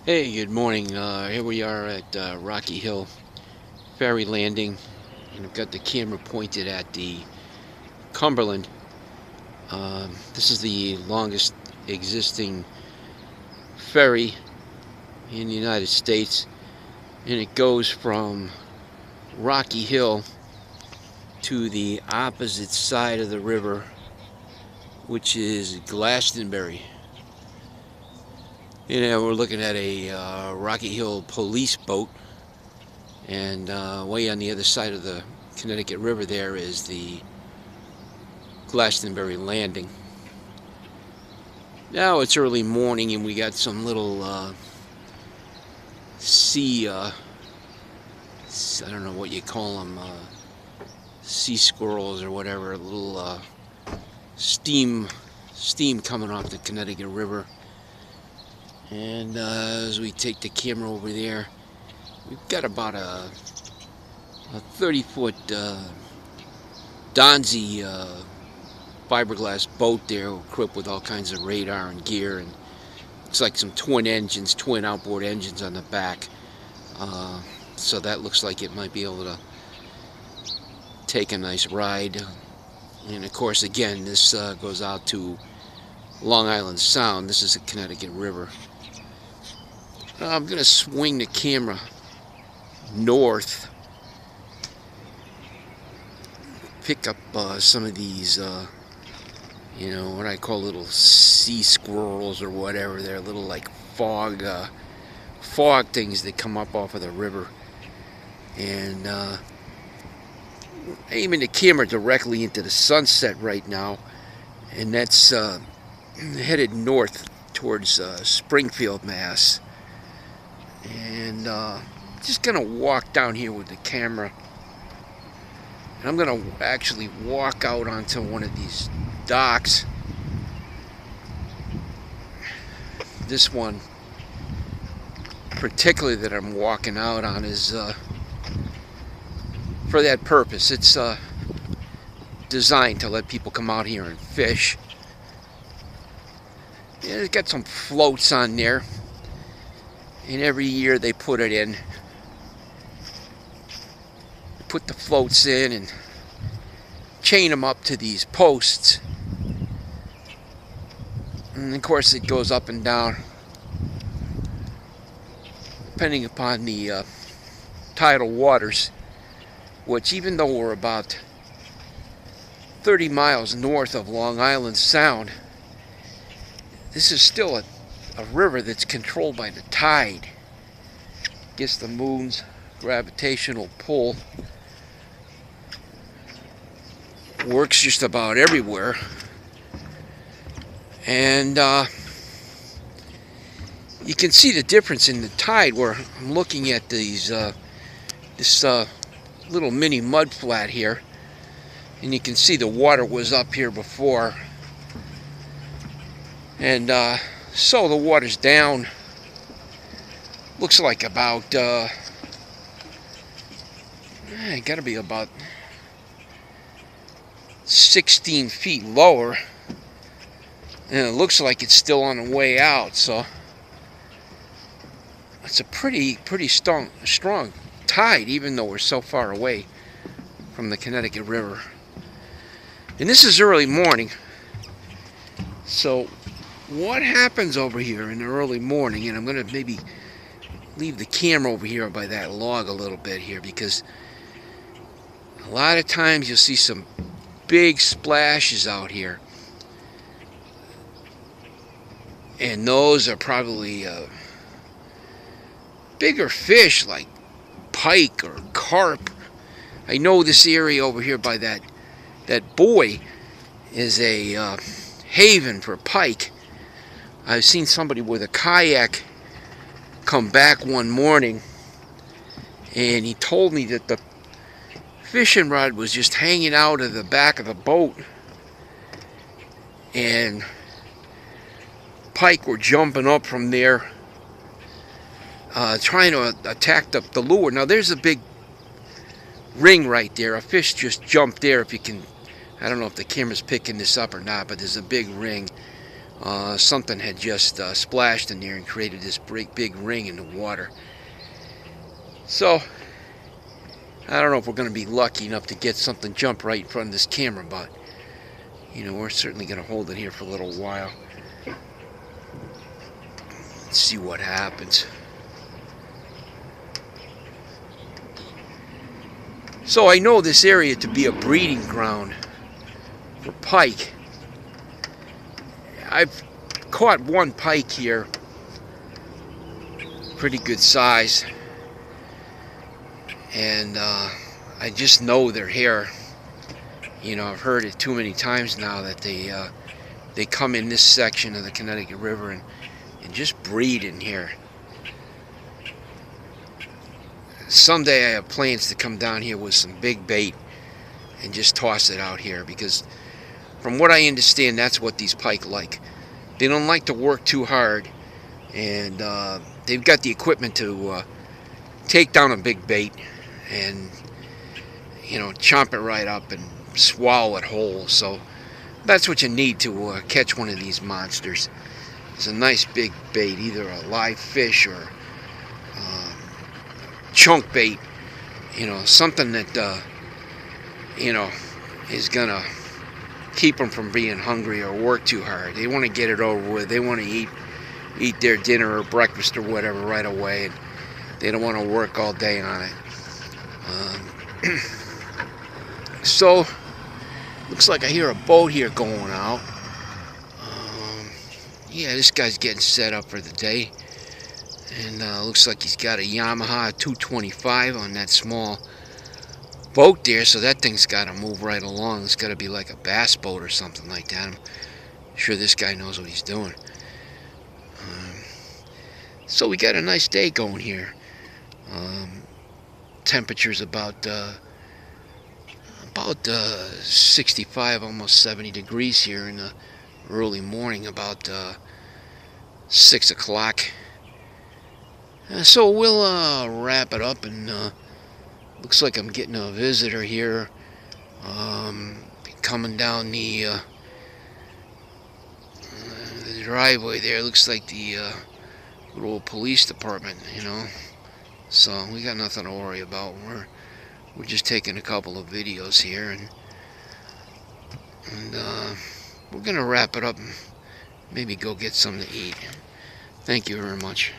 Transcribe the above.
Hey, good morning. Here we are at Rocky Hill Ferry Landing, and I've got the camera pointed at the Cumberland. This is the longest existing ferry in the United States, and it goes from Rocky Hill to the opposite side of the river, which is Glastonbury. We're looking at a Rocky Hill police boat, and way on the other side of the Connecticut River there is the Glastonbury Landing. Now it's early morning and we got some little sea, I don't know what you call them, sea squirrels or whatever, little steam coming off the Connecticut River. And as we take the camera over there, we've got about a 30-foot Donzi fiberglass boat there, equipped with all kinds of radar and gear, and looks like some twin outboard engines on the back. So that looks like it might be able to take a nice ride. And of course, again, this goes out to Long Island Sound. This is the Connecticut River. I'm going to swing the camera north, pick up some of these what I call little sea squirrels or whatever. They're little like fog things that come up off of the river. And aiming the camera directly into the sunset right now, and that's headed north towards Springfield, Mass. And just gonna walk down here with the camera. And I'm gonna actually walk out onto one of these docks. This one particularly that I'm walking out on is for that purpose. It's designed to let people come out here and fish. And it's got some floats on there, and every year they put it in. Put the floats in and chain them up to these posts, and of course it goes up and down depending upon the tidal waters, which, even though we're about 30 miles north of Long Island Sound, this is still a river that's controlled by the tide. Guess the moon's gravitational pull works just about everywhere. And you can see the difference in the tide where I'm looking at these this little mini mud flat here, and you can see the water was up here before, and so the water's down. Looks like about gotta be about 16 feet lower, and it looks like it's still on the way out. So it's a pretty strong tide, even though we're so far away from the Connecticut River. And this is early morning. So what happens over here in the early morning, and I'm going to maybe leave the camera over here by that log a little bit here, because a lot of times you'll see some big splashes out here, and those are probably bigger fish like pike or carp. I know this area over here by that buoy is a haven for pike. I've seen somebody with a kayak come back one morning, and he told me that the fishing rod was just hanging out of the back of the boat, and pike were jumping up from there, trying to attack the lure. Now there's a big ring right there. A fish just jumped there. If you can, I don't know if the camera's picking this up or not, but there's a big ring Something had just splashed in there and created this big ring in the water. So I don't know if we're going to be lucky enough to get something jump right in front of this camera, but you know, we're certainly going to hold it here for a little while. Let's see what happens. So I know this area to be a breeding ground for pike. I've caught one pike here, pretty good size, and I just know they're here. You know, I've heard it too many times now that they come in this section of the Connecticut River and just breed in here. Someday I have plans to come down here with some big bait and just toss it out here, because from what I understand, that's what these pike like. They don't like to work too hard, and they've got the equipment to take down a big bait and, you know, chomp it right up and swallow it whole. So that's what you need to catch one of these monsters. It's a nice big bait, either a live fish or chunk bait, you know, something that you know, is gonna keep them from being hungry or work too hard. They want to get it over with. They want to eat their dinner or breakfast or whatever right away, and they don't want to work all day on it. So looks like I hear a boat here going out. Yeah, this guy's getting set up for the day. And looks like he's got a Yamaha 225 on that small boat there, so that thing's got to move right along. It's got to be like a bass boat or something like that. I'm sure this guy knows what he's doing. So we got a nice day going here. Temperature's about 65, almost 70 degrees here in the early morning, about 6 o'clock. So we'll wrap it up, and looks like I'm getting a visitor here coming down the driveway there. Looks like the little police department, you know. So we got nothing to worry about. We're just taking a couple of videos here, and we're gonna wrap it up and maybe go get something to eat. Thank you very much.